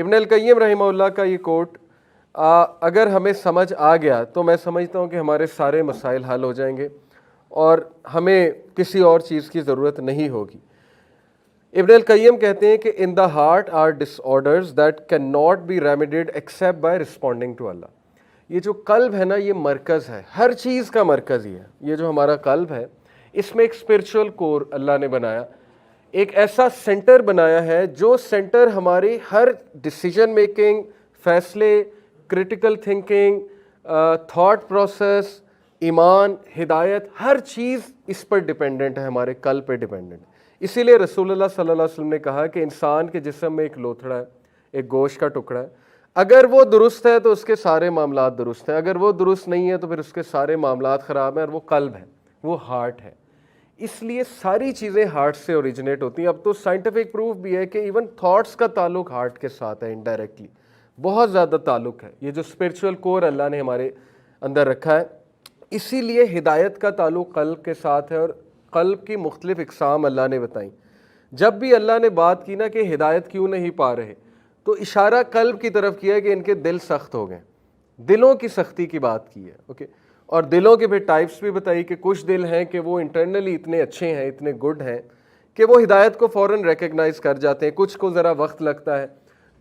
ابن القیم رحمہ اللہ کا یہ کوٹ اگر ہمیں سمجھ آ گیا تو میں سمجھتا ہوں کہ ہمارے سارے مسائل حل ہو جائیں گے اور ہمیں کسی اور چیز کی ضرورت نہیں ہوگی۔ ابن القیم کہتے ہیں کہ in the heart are disorders that can not be remedied except by responding to Allah. یہ جو قلب ہے نا، یہ مرکز ہے، ہر چیز کا مرکز ہی ہے۔ یہ جو ہمارا قلب ہے، اس میں ایک اسپرچول کور اللہ نے بنایا، ایک ایسا سینٹر بنایا ہے جو سینٹر ہماری ہر ڈیسیجن میکنگ، فیصلے، کریٹیکل تھنکنگ، تھاٹ پروسیس، ایمان، ہدایت، ہر چیز اس پر ڈیپینڈنٹ ہے، ہمارے قلب پہ ڈیپینڈنٹ ہے۔ اسی لیے رسول اللہ صلی اللہ علیہ وسلم نے کہا کہ انسان کے جسم میں ایک لوتھڑا ہے، ایک گوشت کا ٹکڑا ہے، اگر وہ درست ہے تو اس کے سارے معاملات درست ہیں، اگر وہ درست نہیں ہے تو پھر اس کے سارے معاملات خراب ہیں، اور وہ قلب ہے، وہ ہارٹ ہے۔ اس لیے ساری چیزیں ہارٹ سے اوریجنیٹ ہوتی ہیں۔ اب تو سائنٹیفک پروف بھی ہے کہ ایون تھاٹس کا تعلق ہارٹ کے ساتھ ہے، انڈائریکٹلی بہت زیادہ تعلق ہے۔ یہ جو اسپرچول کور اللہ نے ہمارے اندر رکھا ہے، اسی لیے ہدایت کا تعلق قلب کے ساتھ ہے، اور قلب کی مختلف اقسام اللہ نے بتائیں۔ جب بھی اللہ نے بات کی نا کہ ہدایت کیوں نہیں پا رہے، تو اشارہ قلب کی طرف کیا ہے کہ ان کے دل سخت ہو گئے، دلوں کی سختی کی بات کی ہے، اوکے۔ اور دلوں کے پھر ٹائپس بھی بتائی کہ کچھ دل ہیں کہ وہ انٹرنلی اتنے اچھے ہیں، اتنے گڈ ہیں کہ وہ ہدایت کو فوراً ریکگنائز کر جاتے ہیں، کچھ کو ذرا وقت لگتا ہے،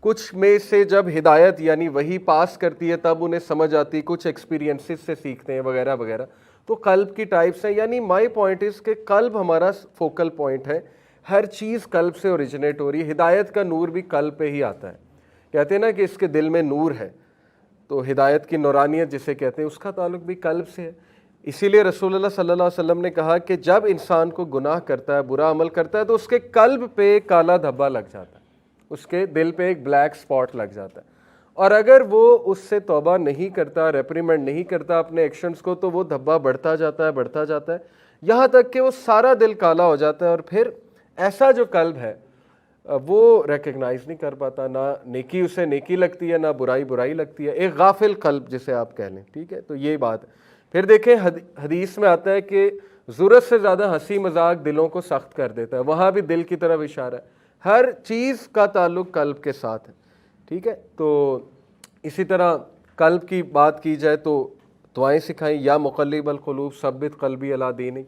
کچھ میں سے جب ہدایت یعنی وہی پاس کرتی ہے تب انہیں سمجھ آتی، کچھ ایکسپیرینسز سے سیکھتے ہیں وغیرہ وغیرہ۔ تو قلب کی ٹائپس ہیں، یعنی مائی پوائنٹ از کہ قلب ہمارا فوکل پوائنٹ ہے، ہر چیز قلب سے اوریجنیٹ ہو رہی ہے۔ ہدایت کا نور بھی قلب پہ ہی آتا ہے، کہتے ہیں نا کہ اس کے دل میں نور ہے، تو ہدایت کی نورانیت جسے کہتے ہیں اس کا تعلق بھی قلب سے ہے۔ اسی لیے رسول اللہ صلی اللہ علیہ وسلم نے کہا کہ جب انسان کو گناہ کرتا ہے، برا عمل کرتا ہے، تو اس کے قلب پہ کالا دھبا لگ جاتا ہے، اس کے دل پہ ایک بلیک سپاٹ لگ جاتا ہے، اور اگر وہ اس سے توبہ نہیں کرتا، ریپریمنڈ نہیں کرتا اپنے ایکشنز کو، تو وہ دھبا بڑھتا جاتا ہے، بڑھتا جاتا ہے، یہاں تک کہ وہ سارا دل کالا ہو جاتا ہے، اور پھر ایسا جو قلب ہے وہ ریکگنائز نہیں کر پاتا، نہ نیکی اسے نیکی لگتی ہے، نہ برائی برائی لگتی ہے، ایک غافل قلب جسے آپ کہہ لیں، ٹھیک ہے۔ تو یہ بات ہے۔ پھر دیکھیں حدیث میں آتا ہے کہ ضرورت سے زیادہ ہنسی مذاق دلوں کو سخت کر دیتا ہے، وہاں بھی دل کی طرف اشارہ ہے، ہر چیز کا تعلق قلب کے ساتھ ہے، ٹھیک ہے۔ تو اسی طرح قلب کی بات کی جائے تو دعائیں سکھائیں، یا مقلب القلوب ثبت قلبی علی دینک،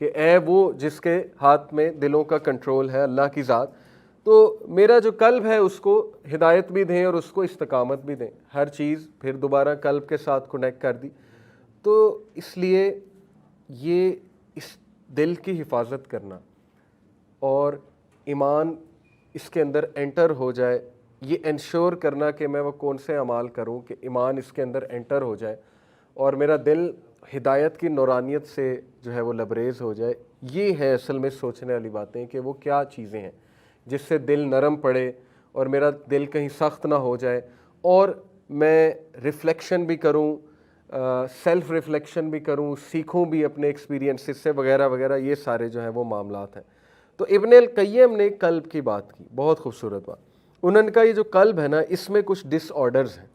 کہ اے وہ جس کے ہاتھ میں دلوں کا کنٹرول ہے، اللہ کی ذات، تو میرا جو قلب ہے اس کو ہدایت بھی دیں اور اس کو استقامت بھی دیں، ہر چیز پھر دوبارہ قلب کے ساتھ کنیکٹ کر دی۔ تو اس لیے یہ اس دل کی حفاظت کرنا اور ایمان اس کے اندر انٹر ہو جائے، یہ انشور کرنا کہ میں وہ کون سے اعمال کروں کہ ایمان اس کے اندر انٹر ہو جائے اور میرا دل ہدایت کی نورانیت سے جو ہے وہ لبریز ہو جائے، یہ ہے اصل میں سوچنے والی باتیں کہ وہ کیا چیزیں ہیں جس سے دل نرم پڑے اور میرا دل کہیں سخت نہ ہو جائے، اور میں ریفلیکشن بھی کروں، سیلف ریفلیکشن بھی کروں، سیکھوں بھی اپنے ایکسپیرینسز سے وغیرہ وغیرہ، یہ سارے جو ہیں وہ معاملات ہیں۔ تو ابن القیم نے قلب کی بات کی، بہت خوبصورت بات۔ انہوں نے کہا یہ جو قلب ہے نا، اس میں کچھ ڈس آرڈرز ہیں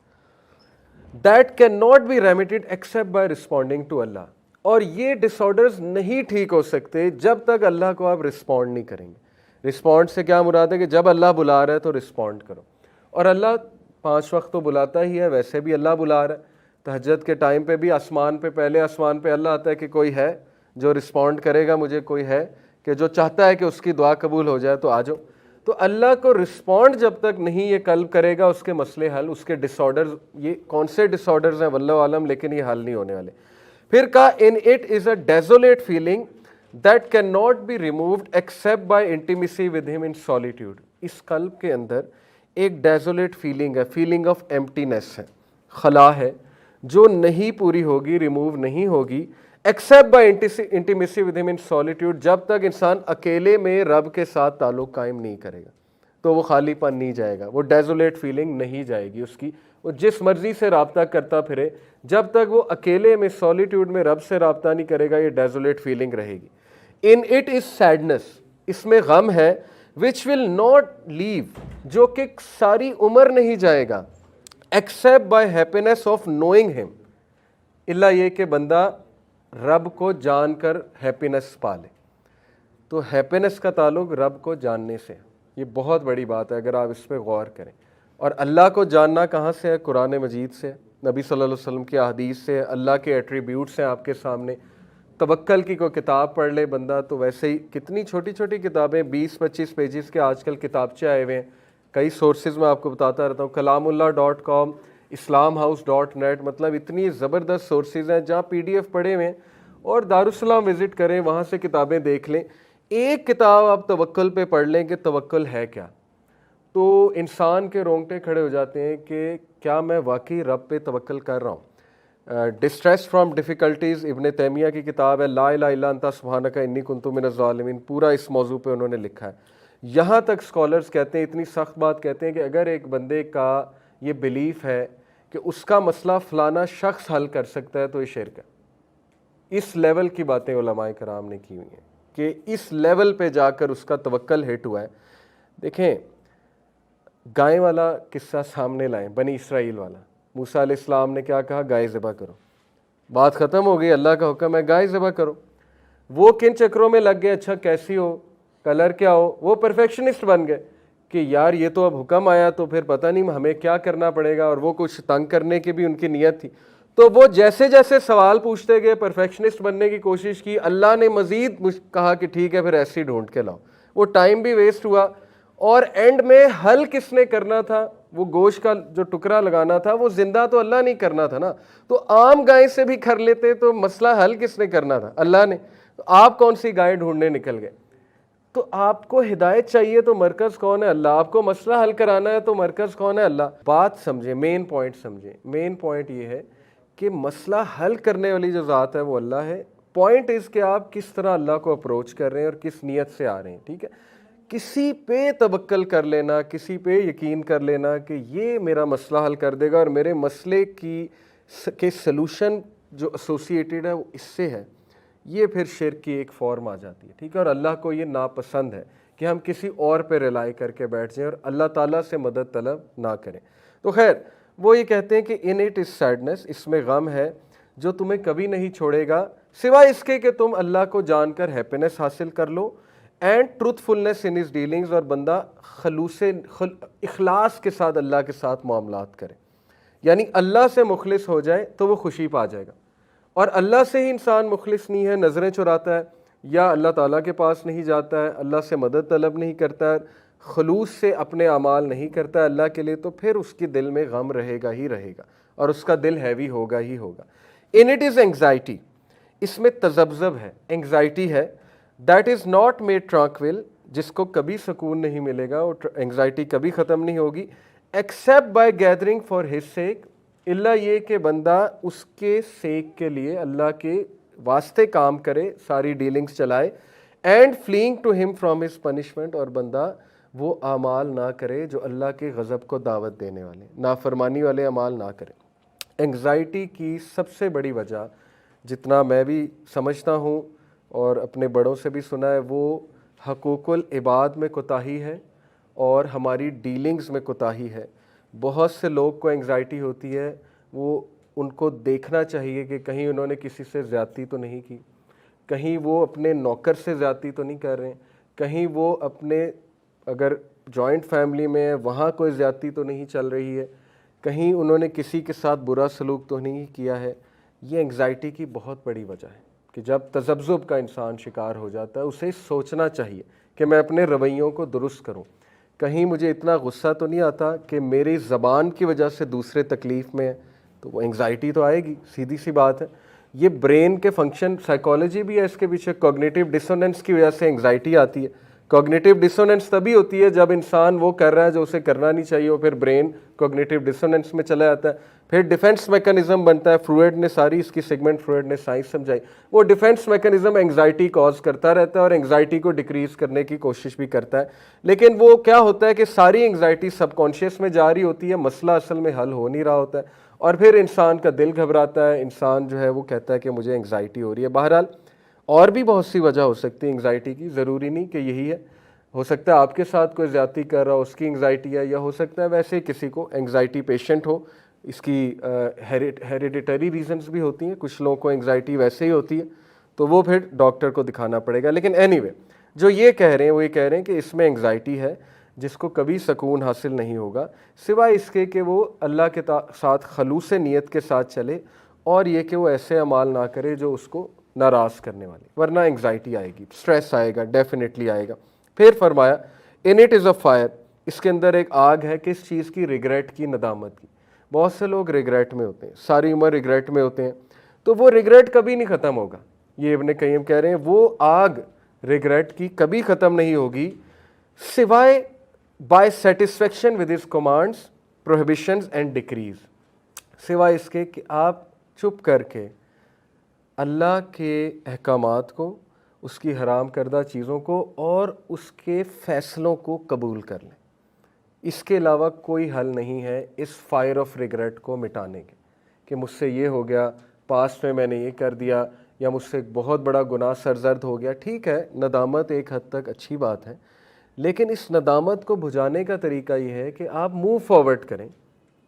that can not be remedied except by responding to Allah, اور یہ ڈس آرڈرز نہیں ٹھیک ہو سکتے جب تک اللہ کو آپ رسپونڈ نہیں کریں گے۔ رسپونڈ سے کیا مراد ہے کہ جب اللہ بلا رہا ہے تو رسپونڈ کرو، اور اللہ 5 وقت تو بلاتا ہی ہے، ویسے بھی اللہ بلا رہا ہے، تہجد کے ٹائم پہ بھی آسمان پہ، پہلے آسمان پہ اللہ آتا ہے کہ کوئی ہے جو رسپونڈ کرے گا مجھے، کوئی ہے کہ جو چاہتا ہے کہ اس کی دعا قبول ہو جائے تو آ جاؤ۔ تو اللہ کو رسپونڈ جب تک نہیں یہ قلب کرے گا، اس کے مسئلے حل، اس کے ڈس آرڈرز، یہ کون سے ڈس آرڈرز ہیں واللہ عالم، لیکن یہ حل نہیں ہونے والے۔ پھر کہا in it is a desolate feeling that can not be removed except by intimacy with him in solitude. اس قلب کے اندر ایک ڈیزولیٹ فیلنگ ہے، فیلنگ آف ایمٹینس ہے، خلا ہے، جو نہیں پوری ہوگی، ریموو نہیں ہوگی except by intimacy with him in سولیٹیوڈ، جب تک انسان اکیلے میں رب کے ساتھ تعلق قائم نہیں کرے گا، تو وہ خالی پن نہیں جائے گا، وہ ڈیزولیٹ فیلنگ نہیں جائے گی اس کی، وہ جس مرضی سے رابطہ کرتا پھرے، جب تک وہ اکیلے میں سولیٹیوڈ میں رب سے رابطہ نہیں کرے گا، یہ ڈیزولیٹ فیلنگ رہے گی۔ ان اٹ از سیڈنس، اس میں غم ہے، وچ ول ناٹ لیو، جو کہ ساری عمر نہیں جائے گا، except by happiness of knowing him, الا یہ کہ بندہ رب کو جان کر ہیپینس پالے۔ تو ہیپینس کا تعلق رب کو جاننے سے، یہ بہت بڑی بات ہے اگر آپ اس پہ غور کریں۔ اور اللہ کو جاننا کہاں سے ہے؟ قرآن مجید سے، نبی صلی اللہ علیہ وسلم کی احادیث سے، اللہ کے ایٹریبیوٹس ہیں آپ کے سامنے۔ توکل کی کوئی کتاب پڑھ لے بندہ تو ویسے ہی کتنی چھوٹی چھوٹی کتابیں 20-25 پیجز کے آج کل کتابچے آئے ہوئے ہیں، کئی سورسز میں آپ کو بتاتا رہتا ہوں، کلام اللہ .com، اسلام ہاؤس .net، مطلب اتنی زبردست سورسز ہیں جہاں PDF پڑھے ہوئے ہیں، اور دارالسلام وزٹ کریں، وہاں سے کتابیں دیکھ لیں، ایک کتاب آپ توکل پہ پڑھ لیں کہ توکل ہے کیا، تو انسان کے رونگٹے کھڑے ہو جاتے ہیں کہ کیا میں واقعی رب پہ توکل کر رہا ہوں۔ ڈسٹریس فرام ڈیفیکلٹیز ابن تیمیہ کی کتاب ہے، لا الہ الا انت سبحانک انی کنت من الظالمین، پورا اس موضوع پہ انہوں نے لکھا ہے۔ یہاں تک سکالرز کہتے ہیں، اتنی سخت بات کہتے ہیں کہ اگر ایک بندے کا یہ بلیف ہے کہ اس کا مسئلہ فلانا شخص حل کر سکتا ہے تو یہ شرک ہے۔ اس لیول کی باتیں علماء کرام نے کی ہوئی ہیں کہ اس لیول پہ جا کر اس کا توکل ہٹ ہوا ہے۔ دیکھیں، گائے والا قصہ سامنے لائیں، بنی اسرائیل والا، موسیٰ علیہ السلام نے کیا کہا؟ گائے ذبح کرو، بات ختم ہو گئی، اللہ کا حکم ہے گائے ذبح کرو۔ وہ کن چکروں میں لگ گئے؟ اچھا کیسی ہو، کلر کیا ہو، وہ پرفیکشنسٹ بن گئے کہ یار یہ تو اب حکم آیا تو پھر پتہ نہیں ہمیں کیا کرنا پڑے گا، اور وہ کچھ تنگ کرنے کی بھی ان کی نیت تھی، تو وہ جیسے جیسے سوال پوچھتے گئے، پرفیکشنسٹ بننے کی کوشش کی، اللہ نے مزید کہا کہ ٹھیک ہے پھر ایسے ڈھونڈ کے لاؤ، وہ ٹائم بھی ویسٹ ہوا، اور اینڈ میں حل کس نے کرنا تھا؟ وہ گوشت کا جو ٹکڑا لگانا تھا وہ زندہ تو اللہ نہیں کرنا تھا نا، تو عام گائے سے بھی کر لیتے تو مسئلہ حل کس نے کرنا تھا؟ اللہ نے۔ تو آپ کون سی گائے ڈھونڈنے نکل گئے؟ تو آپ کو ہدایت چاہیے تو مرکز کون ہے؟ اللہ۔ آپ کو مسئلہ حل کرانا ہے تو مرکز کون ہے؟ اللہ۔ بات سمجھیں، مین پوائنٹ سمجھیں، مین پوائنٹ یہ ہے کہ مسئلہ حل کرنے والی جو ذات ہے وہ اللہ ہے، پوائنٹ اس کہ آپ کس طرح اللہ کو اپروچ کر رہے ہیں اور کس نیت سے آ رہے ہیں، ٹھیک ہے؟ کسی پہ توکل کر لینا، کسی پہ یقین کر لینا کہ یہ میرا مسئلہ حل کر دے گا اور میرے مسئلے کے سلوشن جو ایسوسیٹیڈ ہے وہ اس سے ہے، یہ پھر شرک کی ایک فارم آ جاتی ہے، ٹھیک ہے؟ اور اللہ کو یہ ناپسند ہے کہ ہم کسی اور پہ ریلائی کر کے بیٹھ جائیں اور اللہ تعالیٰ سے مدد طلب نہ کریں۔ تو خیر، وہ یہ کہتے ہیں کہ ان اٹ از سیڈنس، اس میں غم ہے جو تمہیں کبھی نہیں چھوڑے گا سوائے اس کے کہ تم اللہ کو جان کر ہیپینس حاصل کر لو، and truthfulness in his dealings, اور بندہ اخلاص کے ساتھ اللہ کے ساتھ معاملات کرے، یعنی اللہ سے مخلص ہو جائے تو وہ خوشی پا جائے گا، اور اللہ سے ہی انسان مخلص نہیں ہے، نظریں چراتا ہے یا اللہ تعالیٰ کے پاس نہیں جاتا ہے، اللہ سے مدد طلب نہیں کرتا ہے، خلوص سے اپنے اعمال نہیں کرتا ہے اللہ کے لیے، تو پھر اس کے دل میں غم رہے گا ہی رہے گا اور اس کا دل ہیوی ہوگا ہی ہوگا۔ ان اٹ از اینگزائٹی، اس میں تذبذب ہے، اینگزائٹی ہے، دیٹ از ناٹ میڈ ٹرانکویل، جس کو کبھی سکون نہیں ملے گا، اور اینگزائٹی کبھی ختم نہیں ہوگی، except by gathering for his sake, Allah یہ کہ بندہ اس کے سیک کے لیے اللہ کے واسطے کام کرے، ساری ڈیلنگز چلائے، اینڈ فلینگ ٹو ہم فرام ہز پنشمنٹ، اور بندہ وہ اعمال نہ کرے جو اللہ کے غضب کو دعوت دینے والے، نافرمانی والے اعمال نہ کرے۔ اینگزائٹی کی سب سے بڑی وجہ، جتنا میں بھی سمجھتا ہوں اور اپنے بڑوں سے بھی سنا ہے، وہ حقوق العباد میں کوتاہی ہے اور ہماری ڈیلنگز میں کوتاہی ہے۔ بہت سے لوگ کو اینگزائٹی ہوتی ہے، وہ ان کو دیکھنا چاہیے کہ کہیں انہوں نے کسی سے زیادتی تو نہیں کی، کہیں وہ اپنے نوکر سے زیادتی تو نہیں کر رہے ہیں، کہیں وہ اپنے اگر جوائنٹ فیملی میں ہے وہاں کوئی زیادتی تو نہیں چل رہی ہے، کہیں انہوں نے کسی کے ساتھ برا سلوک تو نہیں کیا ہے۔ یہ اینگزائٹی کی بہت بڑی وجہ ہے کہ جب تذبذب کا انسان شکار ہو جاتا ہے، اسے سوچنا چاہیے کہ میں اپنے رویوں کو درست کروں، کہیں مجھے اتنا غصہ تو نہیں آتا کہ میری زبان کی وجہ سے دوسرے تکلیف میں ہیں، تو وہ اینگزائٹی تو آئے گی، سیدھی سی بات ہے۔ یہ برین کے فنکشن، سائیکالوجی بھی ہے اس کے پیچھے، کوگنیٹیو ڈسوننس کی وجہ سے اینگزائٹی آتی ہے۔ کوگنیٹیو ڈسوننس تبھی ہوتی ہے جب انسان وہ کر رہا ہے جو اسے کرنا نہیں چاہیے، وہ پھر برین کوگنیٹیو ڈسوننس میں چلا جاتا ہے، پھر ڈیفنس میکانزم بنتا ہے۔ فروئڈ نے ساری اس کی سیگمنٹ فروئڈ نے سائنس سمجھائی، وہ ڈیفنس میکانزم اینگزائٹی کاز کرتا رہتا ہے اور اینگزائٹی کو ڈیکریز کرنے کی کوشش بھی کرتا ہے، لیکن وہ کیا ہوتا ہے کہ ساری اینگزائٹی سب کانشیس میں جاری ہوتی ہے، مسئلہ اصل میں حل ہو نہیں رہا ہوتا ہے، اور پھر انسان کا دل گھبراتا ہے، انسان جو ہے وہ کہتا ہے کہ مجھے اینگزائٹی ہو رہی ہے۔ بہرحال اور بھی بہت سی وجہ ہو سکتی ہے اینگزائٹی کی، ضروری نہیں کہ یہی ہے، ہو سکتا ہے آپ کے ساتھ کوئی زیادتی کر رہا ہو، اس کی اینگزائٹی ہے، یا ہو سکتا ہے ویسے کسی کو اینگزائٹی پیشنٹ ہو، اس کی ہیریڈیٹری ریزنز بھی ہوتی ہیں، کچھ لوگوں کو اینگزائٹی ویسے ہی ہوتی ہے تو وہ پھر ڈاکٹر کو دکھانا پڑے گا۔ لیکن اینی وے جو یہ کہہ رہے ہیں وہ یہ کہہ رہے ہیں کہ اس میں اینگزائٹی ہے، جس کو کبھی سکون حاصل نہیں ہوگا سوائے اس کے کہ وہ اللہ کے ساتھ خلوص نیت کے ساتھ چلے اور یہ کہ وہ ایسے اعمال نہ کرے جو اس کو ناراض کرنے والے، ورنہ انگزائٹی آئے گی، سٹریس آئے گا، ڈیفینیٹلی آئے گا۔ پھر فرمایا ان اٹ از اے فائر، اس کے اندر ایک آگ ہے کس چیز کی؟ ریگریٹ کی، ندامت کی۔ بہت سے لوگ ریگریٹ میں ہوتے ہیں، ساری عمر ریگریٹ میں ہوتے ہیں، تو وہ ریگریٹ کبھی نہیں ختم ہوگا۔ یہ ابن قیم کہہ رہے ہیں وہ آگ ریگریٹ کی کبھی ختم نہیں ہوگی سوائے by satisfaction with his commands, prohibitions and decrease, سوائے اس کے کہ آپ چپ کر کے اللہ کے احکامات کو، اس کی حرام کردہ چیزوں کو اور اس کے فیصلوں کو قبول کر لیں۔ اس کے علاوہ کوئی حل نہیں ہے اس فائر آف ریگریٹ کو مٹانے کے، کہ مجھ سے یہ ہو گیا، پاسٹ میں نے یہ کر دیا، یا مجھ سے ایک بہت بڑا گناہ سرزد ہو گیا۔ ٹھیک ہے، ندامت ایک حد تک اچھی بات ہے، لیکن اس ندامت کو بھجانے کا طریقہ یہ ہے کہ آپ موو فارورڈ کریں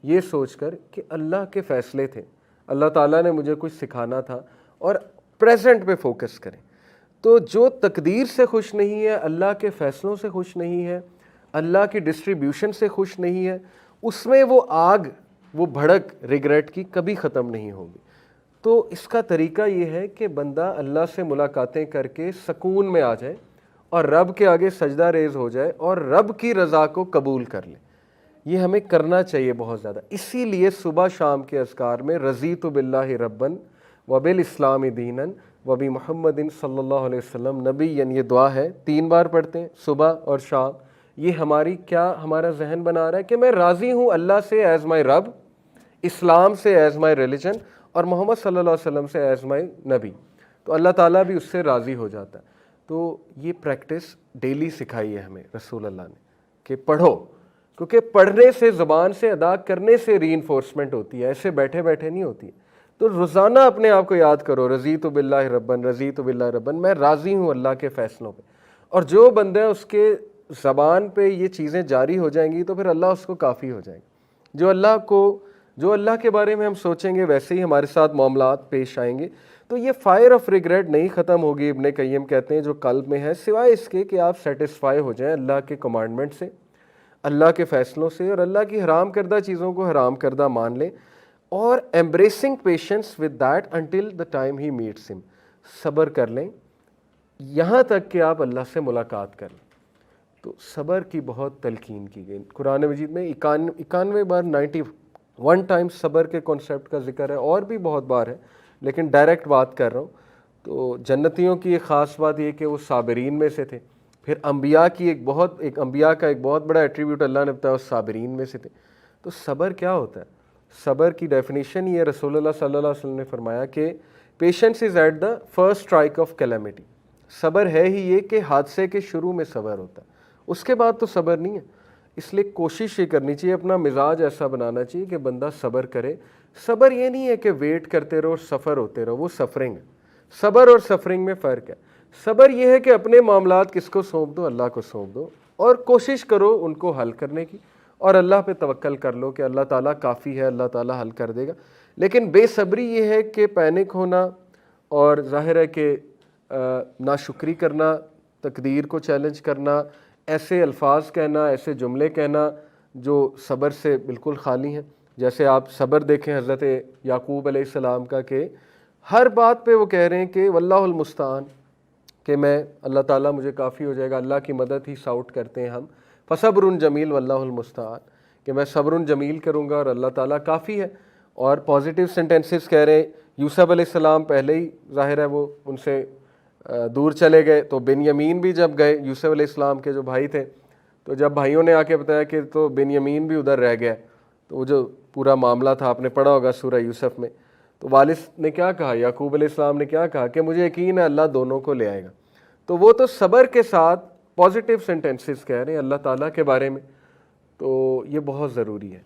یہ سوچ کر کہ اللہ کے فیصلے تھے، اللہ تعالیٰ نے مجھے کچھ سکھانا تھا، اور پریزنٹ پہ فوکس کریں۔ تو جو تقدیر سے خوش نہیں ہے، اللہ کے فیصلوں سے خوش نہیں ہے، اللہ کی ڈسٹریبیوشن سے خوش نہیں ہے، اس میں وہ آگ، وہ بھڑک ریگریٹ کی کبھی ختم نہیں ہوگی۔ تو اس کا طریقہ یہ ہے کہ بندہ اللہ سے ملاقاتیں کر کے سکون میں آ جائے اور رب کے آگے سجدہ ریز ہو جائے اور رب کی رضا کو قبول کر لے۔ یہ ہمیں کرنا چاہیے بہت زیادہ۔ اسی لیے صبح شام کے اذکار میں رضیت باللہ ربًا وبالاسلام دینا وبمحمد صلی اللہ علیہ وسلم نبی، یعنی یہ دعا ہے 3 بار پڑھتے ہیں صبح اور شام۔ یہ ہماری کیا، ہمارا ذہن بنا رہا ہے کہ میں راضی ہوں اللہ سے ایز مائی رب، اسلام سے ایز مائی ریلیجن، اور محمد صلی اللہ علیہ وسلم سے ایز مائی نبی، تو اللہ تعالیٰ بھی اس سے راضی ہو جاتا ہے۔ تو یہ پریکٹس ڈیلی سکھائی ہے ہمیں رسول اللہ نے کہ پڑھو، کیونکہ پڑھنے سے، زبان سے ادا کرنے سے ری انفورسمنٹ ہوتی ہے، ایسے بیٹھے بیٹھے نہیں ہوتی ہے۔ تو روزانہ اپنے آپ کو یاد کرو، رضیت باللہ ربًا، رضیت باللہ ربًا، میں راضی ہوں اللہ کے فیصلوں پہ۔ اور جو بندہ اس کے زبان پہ یہ چیزیں جاری ہو جائیں گی تو پھر اللہ اس کو کافی ہو جائے گا۔ جو اللہ کے بارے میں ہم سوچیں گے ویسے ہی ہمارے ساتھ معاملات پیش آئیں گے۔ تو یہ فائر آف ریگریٹ نہیں ختم ہوگی، ابن قیم کہتے ہیں، جو قلب میں ہے، سوائے اس کے کہ آپ سیٹسفائی ہو جائیں اللہ کے کمانڈمنٹ سے، اللہ کے فیصلوں سے، اور اللہ کی حرام کردہ چیزوں کو حرام کردہ مان لیں، اور embracing patience with that until the time he meets him، صبر کر لیں یہاں تک کہ آپ اللہ سے ملاقات کر لیں۔ تو صبر کی بہت تلقین کی گئی قرآن مجید میں، 91 بار، 91 ٹائم صبر کے کانسیپٹ کا ذکر ہے، اور بھی بہت بار ہے، لیکن ڈائریکٹ بات کر رہا ہوں۔ تو جنتیوں کی ایک خاص بات یہ کہ وہ صابرین میں سے تھے۔ پھر انبیاء کی انبیاء کا ایک بہت بڑا ایٹریبیوٹ اللہ نے بتایا، وہ صابرین میں سے تھے۔ تو صبر کیا ہوتا ہے؟ صبر کی ڈیفینیشن یہ رسول اللہ صلی اللہ علیہ وسلم نے فرمایا کہ patience is at the first strike of calamity. صبر ہے ہی یہ کہ حادثے کے شروع میں صبر ہوتا ہے، اس کے بعد تو صبر نہیں ہے۔ اس لیے کوشش یہ کرنی چاہیے، اپنا مزاج ایسا بنانا چاہیے کہ بندہ صبر کرے۔ صبر یہ نہیں ہے کہ ویٹ کرتے رہو اور سفر ہوتے رہو، وہ سفرنگ ہے۔ صبر اور سفرنگ میں فرق ہے۔ صبر یہ ہے کہ اپنے معاملات کس کو سونپ دو؟ اللہ کو سونپ دو، اور کوشش کرو ان کو حل کرنے کی، اور اللہ پہ توکل کر لو کہ اللہ تعالیٰ کافی ہے، اللہ تعالیٰ حل کر دے گا۔ لیکن بے صبری یہ ہے کہ پینک ہونا، اور ظاہر ہے کہ ناشکری کرنا، تقدیر کو چیلنج کرنا، ایسے الفاظ کہنا، ایسے جملے کہنا جو صبر سے بالکل خالی ہیں۔ جیسے آپ صبر دیکھیں حضرت یعقوب علیہ السلام کا، کہ ہر بات پہ وہ کہہ رہے ہیں کہ واللہ المستعان، کہ میں، اللہ تعالیٰ مجھے کافی ہو جائے گا، اللہ کی مدد ہی ساؤٹ کرتے ہیں ہم۔ فصبر جمیل واللہ المستعان، کہ میں صبر جمیل کروں گا اور اللہ تعالیٰ کافی ہے۔ اور پازیٹیو سینٹینسز کہہ رہے ہیں، یوسف علیہ السلام پہلے ہی ظاہر ہے وہ ان سے دور چلے گئے، تو بنیامین بھی جب گئے، یوسف علیہ السلام کے جو بھائی تھے، تو جب بھائیوں نے آ کے بتایا کہ تو بنیامین بھی ادھر رہ گیا، تو وہ جو پورا معاملہ تھا آپ نے پڑھا ہوگا سورہ یوسف میں، تو والد نے کیا کہا، یعقوب علیہ السلام نے کیا کہا کہ مجھے یقین ہے اللہ دونوں کو لے آئے گا۔ تو وہ تو صبر کے ساتھ پازیٹیو سینٹینسز کہہ رہے ہیں اللہ تعالیٰ کے بارے میں۔ تو یہ بہت ضروری ہے،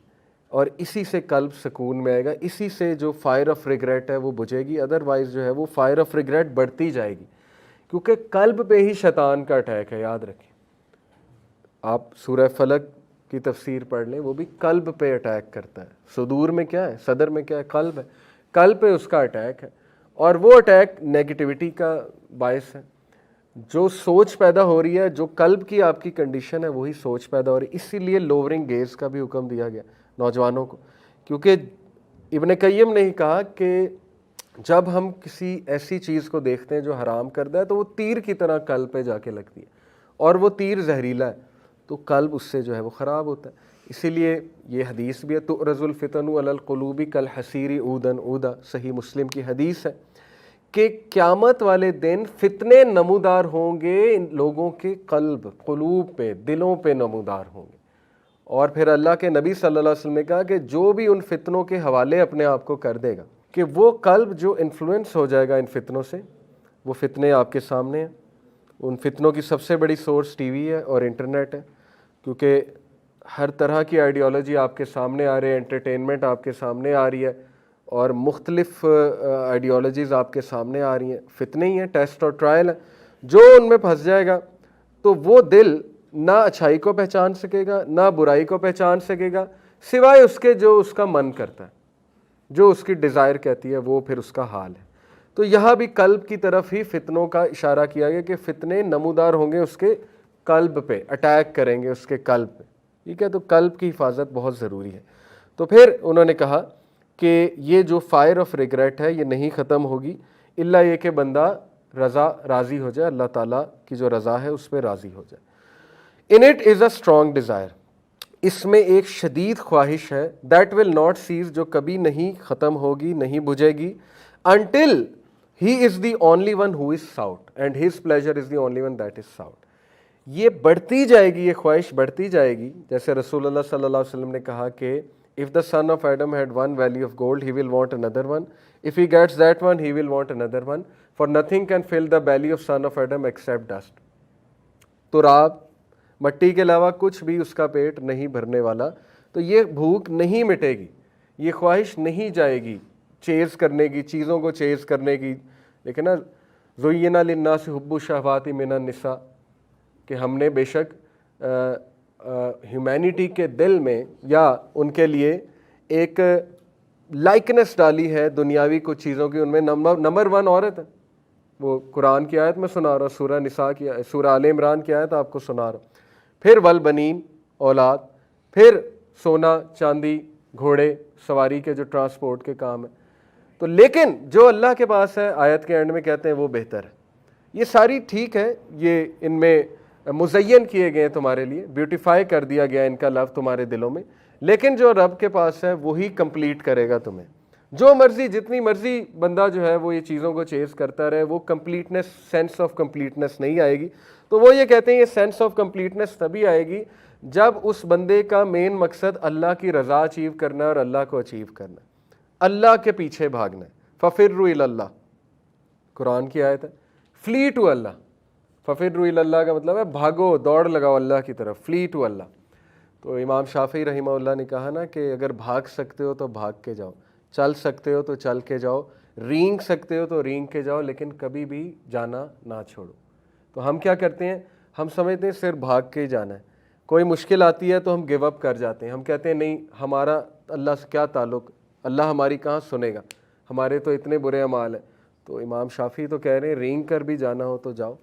اور اسی سے قلب سکون میں آئے گا، اسی سے جو فائر آف ریگریٹ ہے وہ بجھے گی۔ ادروائز جو ہے وہ فائر آف ریگریٹ بڑھتی جائے گی، کیونکہ قلب پہ ہی شیطان کا اٹیک ہے، یاد رکھیں۔ آپ سورہ فلق کی تفسیر پڑھ لیں، وہ بھی قلب پہ اٹیک کرتا ہے۔ صدور میں کیا ہے؟ صدر میں کیا ہے؟ قلب ہے۔ قلب پہ اس کا اٹیک ہے، اور وہ اٹیک نیگیٹیوٹی کا باعث ہے۔ جو سوچ پیدا ہو رہی ہے، جو قلب کی آپ کی کنڈیشن ہے وہی سوچ پیدا ہو رہی ہے. اسی لیے لوورنگ گیز کا بھی حکم دیا گیا نوجوانوں کو، کیونکہ ابن قیم نے ہی کہا کہ جب ہم کسی ایسی چیز کو دیکھتے ہیں جو حرام کردہ ہے تو وہ تیر کی طرح قلب پہ جا کے لگتی ہے، اور وہ تیر زہریلا ہے تو قلب اس سے جو ہے وہ خراب ہوتا ہے. اسی لیے یہ حدیث بھی ہے تُعْرَضُ الْفِتَنُ عَلَى الْقُلُوبِ كَالْحَصِيرِ عُودًا عُودًا، صحیح مسلم کی حدیث ہے کہ قیامت والے دن فتنے نمودار ہوں گے ان لوگوں کے قلوب پہ، دلوں پہ نمودار ہوں گے. اور پھر اللہ کے نبی صلی اللہ علیہ وسلم نے کہا کہ جو بھی ان فتنوں کے حوالے اپنے آپ کو کر دے گا، کہ وہ قلب جو انفلوئنس ہو جائے گا ان فتنوں سے، وہ فتنے آپ کے سامنے ہیں. ان فتنوں کی سب سے بڑی سورس ٹی وی ہے اور انٹرنیٹ ہے، کیونکہ ہر طرح کی آئیڈیالوجی آپ کے سامنے آ رہی ہے، انٹرٹینمنٹ آپ کے سامنے آ رہی ہے، اور مختلف آئیڈیالوجیز آپ کے سامنے آ رہی ہیں. فتنے ہی ہیں، ٹیسٹ اور ٹرائل ہے. جو ان میں پھنس جائے گا تو وہ دل نہ اچھائی کو پہچان سکے گا، نہ برائی کو پہچان سکے گا، سوائے اس کے جو اس کا من کرتا ہے، جو اس کی ڈیزائر کہتی ہے، وہ پھر اس کا حال ہے. تو یہاں بھی قلب کی طرف ہی فتنوں کا اشارہ کیا گیا کہ فتنے نمودار ہوں گے اس کے قلب پہ، اٹیک کریں گے اس کے قلب پہ. ٹھیک ہے، تو قلب کی حفاظت بہت ضروری ہے. تو پھر انہوں نے کہا کہ یہ جو فائر آف ریگریٹ ہے یہ نہیں ختم ہوگی الا یہ کہ بندہ راضی ہو جائے، اللہ تعالیٰ کی جو رضا ہے اس پہ راضی ہو جائے. In it is a strong desire, اس میں ایک شدید خواہش ہے، دیٹ ول ناٹ سیز، جو کبھی نہیں ختم ہوگی، نہیں بجھے گی، until he is the only one who is sort and his pleasure is the only one that is sort. یہ بڑھتی جائے گی، یہ خواہش بڑھتی جائے گی. جیسے رسول اللہ صلی اللہ علیہ وسلم نے کہا کہ if the son of Adam had one valley of gold, he will want another one. If he gets that one, he will want another one. For nothing can fill the belly of son of Adam except dust. تراب، مٹی کے علاوہ کچھ بھی اس کا پیٹ نہیں بھرنے والا. تو یہ بھوک نہیں مٹے گی، یہ خواہش نہیں جائے گی چیز کرنے کی، چیزوں کو چیز کرنے کی. لیکن نا زُيِّنَ لِلنَّاسِ حُبُّ الشَّهَوَاتِ مِنَ النِّسَاءِ، کہ ہم نے بے شک ہیومینٹی کے دل میں یا ان کے لیے ایک لائکنس ڈالی ہے دنیاوی کچھ چیزوں کی. ان میں نمبر 1 عورت ہے. وہ قرآن کی آیت میں سنا رہا ہوں، سورہ نساء کی، سورہ آل عمران کی آیت آپ کو سنا رہا ہوں. پھر والبنین، اولاد، پھر سونا چاندی، گھوڑے سواری کے جو ٹرانسپورٹ کے کام ہے. تو لیکن جو اللہ کے پاس ہے، آیت کے اینڈ میں کہتے ہیں وہ بہتر ہے. یہ ساری ٹھیک ہے، یہ ان میں مزین کیے گئے تمہارے لیے، بیوٹیفائی کر دیا گیا ان کا لو تمہارے دلوں میں، لیکن جو رب کے پاس ہے وہی کمپلیٹ کرے گا تمہیں. جو مرضی، جتنی مرضی بندہ جو ہے وہ یہ چیزوں کو چیز کرتا رہے، وہ کمپلیٹنس، سینس آف کمپلیٹنس نہیں آئے گی. تو وہ یہ کہتے ہیں یہ سینس آف کمپلیٹنس تبھی آئے گی جب اس بندے کا مین مقصد اللہ کی رضا اچیو کرنا ہے اور اللہ کو اچیو کرنا ہے، اللہ کے پیچھے بھاگنا ہے. فَفِرُّوا إِلَى اللَّهِ، قرآن کی آیت ہے، فلی ٹو اللہ. فَفِرُّوا إِلَى اللَّهِ کا مطلب ہے بھاگو، دوڑ لگاؤ اللہ کی طرف، فلی ٹو اللہ. تو امام شافعی رحمہ اللہ نے کہا نا کہ اگر بھاگ سکتے ہو تو بھاگ کے جاؤ، چل سکتے ہو تو چل کے جاؤ، رینگ سکتے ہو تو رینگ کے جاؤ، لیکن کبھی بھی جانا نہ چھوڑو. تو ہم کیا کرتے ہیں، ہم سمجھتے ہیں صرف بھاگ کے ہی جانا ہے. کوئی مشکل آتی ہے تو ہم گیو اپ کر جاتے ہیں. ہم کہتے ہیں نہیں، ہمارا اللہ سے کیا تعلق، اللہ ہماری کہاں سنے گا، ہمارے تو اتنے برے اعمال ہیں. تو امام شافعی تو کہہ رہے ہیں رینگ کر بھی جانا ہو تو جاؤ،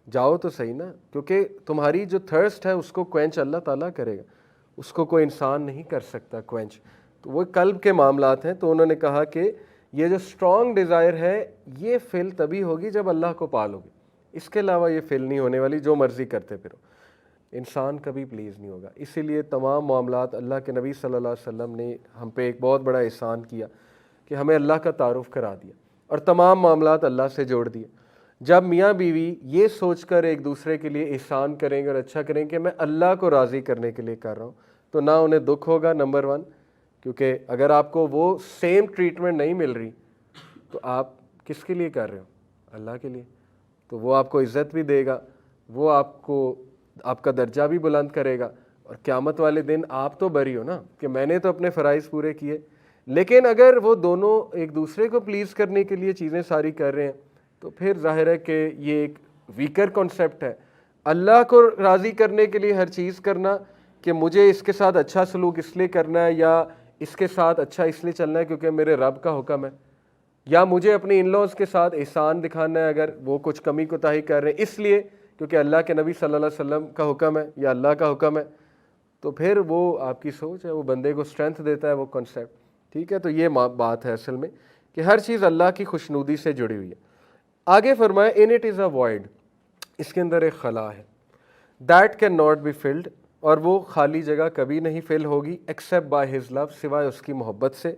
جاؤ تو صحیح نا، کیونکہ تمہاری جو تھرسٹ ہے اس کو کوئنچ اللہ تعالیٰ کرے گا، اس کو کوئی انسان نہیں کر سکتا کوئنچ. تو وہ قلب کے معاملات ہیں. تو انہوں نے کہا کہ یہ جو اسٹرانگ ڈیزائر ہے یہ فل تبھی ہوگی جب اللہ کو پالو گے، اس کے علاوہ یہ فل نہیں ہونے والی. جو مرضی کرتے پھرو، انسان کبھی پلیز نہیں ہوگا. اسی لیے تمام معاملات، اللہ کے نبی صلی اللہ علیہ وسلم نے ہم پہ ایک بہت بڑا احسان کیا کہ ہمیں اللہ کا تعارف کرا دیا اور تمام معاملات اللہ سے جوڑ دیے. جب میاں بیوی یہ سوچ کر ایک دوسرے کے لیے احسان کریں گے اور اچھا کریں گے کہ میں اللہ کو راضی کرنے کے لیے کر رہا ہوں، تو نہ انہیں دکھ ہوگا نمبر 1، کیونکہ اگر آپ کو وہ سیم ٹریٹمنٹ نہیں مل رہی تو آپ کس کے لیے کر رہے ہو، اللہ کے لیے. تو وہ آپ کو عزت بھی دے گا، وہ آپ کو آپ کا درجہ بھی بلند کرے گا، اور قیامت والے دن آپ تو بری ہو نا کہ میں نے تو اپنے فرائض پورے کیے. لیکن اگر وہ دونوں ایک دوسرے کو پلیز کرنے کے لیے چیزیں ساری کر رہے ہیں تو پھر ظاہر ہے کہ یہ ایک ویکر کانسیپٹ ہے. اللہ کو راضی کرنے کے لیے ہر چیز کرنا کہ مجھے اس کے ساتھ اچھا سلوک اس لیے کرنا ہے یا اس کے ساتھ اچھا اس لیے چلنا ہے کیونکہ میرے رب کا حکم ہے، یا مجھے اپنے ان لاز کے ساتھ احسان دکھانا ہے اگر وہ کچھ کمی کوتاہی کر رہے ہیں اس لیے کیونکہ اللہ کے نبی صلی اللہ علیہ وسلم کا حکم ہے یا اللہ کا حکم ہے، تو پھر وہ آپ کی سوچ ہے، وہ بندے کو اسٹرینتھ دیتا ہے وہ کنسیپٹ. ٹھیک ہے، تو یہ بات ہے اصل میں کہ ہر چیز اللہ کی خوشنودی سے جڑی ہوئی ہے. آگے فرمایا ان اٹ از اے وائڈ، اس کے اندر ایک خلا ہے، that can not be filled, اور وہ خالی جگہ کبھی نہیں فل ہوگی ایکسیپٹ بائی ہز لو، سوائے اس کی محبت سے،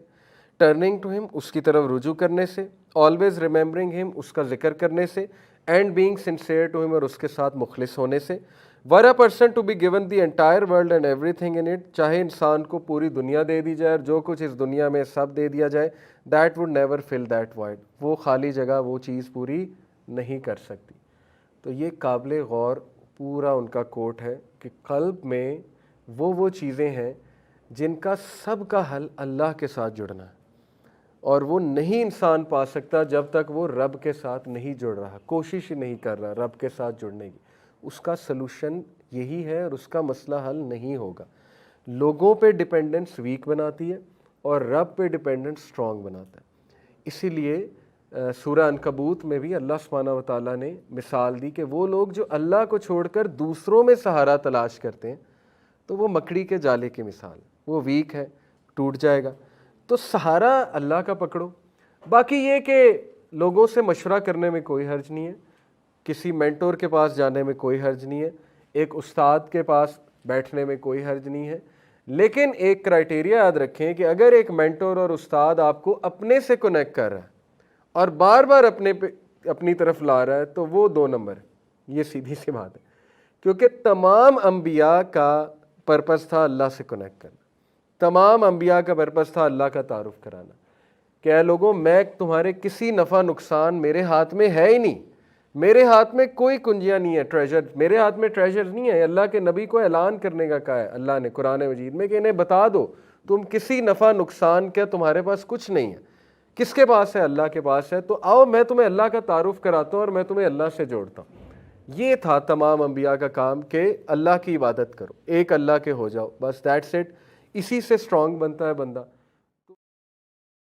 ٹرننگ ٹو ہم، اس کی طرف رجوع کرنے سے، آلویز ریممبرنگ ہم، اس کا ذکر کرنے سے، اینڈ بینگ سنسیئر ٹو ہم، اور اس کے ساتھ مخلص ہونے سے. Were a person to be given the entire world and everything in it, چاہے انسان کو پوری دنیا دے دی جائے اور جو کچھ اس دنیا میں سب دے دیا جائے، that would never fill that void, وہ خالی جگہ وہ چیز پوری نہیں کر سکتی. تو یہ قابل غور پورا ان کا کوٹ ہے کہ قلب میں وہ چیزیں ہیں جن کا سب کا حل اللہ کے ساتھ جڑنا ہے، اور وہ نہیں انسان پا سکتا جب تک وہ رب کے ساتھ نہیں جڑ رہا، کوشش ہی نہیں کر رہا رب کے ساتھ جڑنے کی. اس کا سلوشن یہی ہے اور اس کا مسئلہ حل نہیں ہوگا. لوگوں پہ ڈیپینڈنس ویک بناتی ہے اور رب پہ ڈیپینڈنس اسٹرانگ بناتا ہے. اسی لیے سورہ عنکبوت میں بھی اللہ سبحانہ و تعالیٰ نے مثال دی کہ وہ لوگ جو اللہ کو چھوڑ کر دوسروں میں سہارا تلاش کرتے ہیں تو وہ مکڑی کے جالے کی مثال، وہ ویک ہے، ٹوٹ جائے گا. تو سہارا اللہ کا پکڑو. باقی یہ کہ لوگوں سے مشورہ کرنے میں کوئی حرج نہیں ہے، کسی مینٹور کے پاس جانے میں کوئی حرج نہیں ہے، ایک استاد کے پاس بیٹھنے میں کوئی حرج نہیں ہے، لیکن ایک کرائٹیریا یاد رکھیں کہ اگر ایک مینٹور اور استاد آپ کو اپنے سے کنیکٹ کر رہا ہے اور بار بار اپنی طرف لا رہا ہے تو وہ 2 نمبر ہے. یہ سیدھی سی بات ہے، کیونکہ تمام انبیاء کا پرپس تھا اللہ سے کنیکٹ کرنا، تمام انبیاء کا پرپس تھا اللہ کا تعارف کرانا کہ اے لوگوں میں تمہارے کسی نفع نقصان میرے ہاتھ میں ہے ہی نہیں، میرے ہاتھ میں کوئی کنجیاں نہیں ہے، ٹریجر میرے ہاتھ میں ٹریجر نہیں ہے. اللہ کے نبی کو اعلان کرنے کا کہا ہے اللہ نے قرآن مجید میں کہ انہیں بتا دو تم کسی نفع نقصان کا تمہارے پاس کچھ نہیں ہے. کس کے پاس ہے؟ اللہ کے پاس ہے. تو آؤ میں تمہیں اللہ کا تعارف کراتا ہوں اور میں تمہیں اللہ سے جوڑتا ہوں. یہ تھا تمام انبیاء کا کام کہ اللہ کی عبادت کرو، ایک اللہ کے ہو جاؤ، بس دیٹس اٹ. اسی سے اسٹرانگ بنتا ہے بندہ.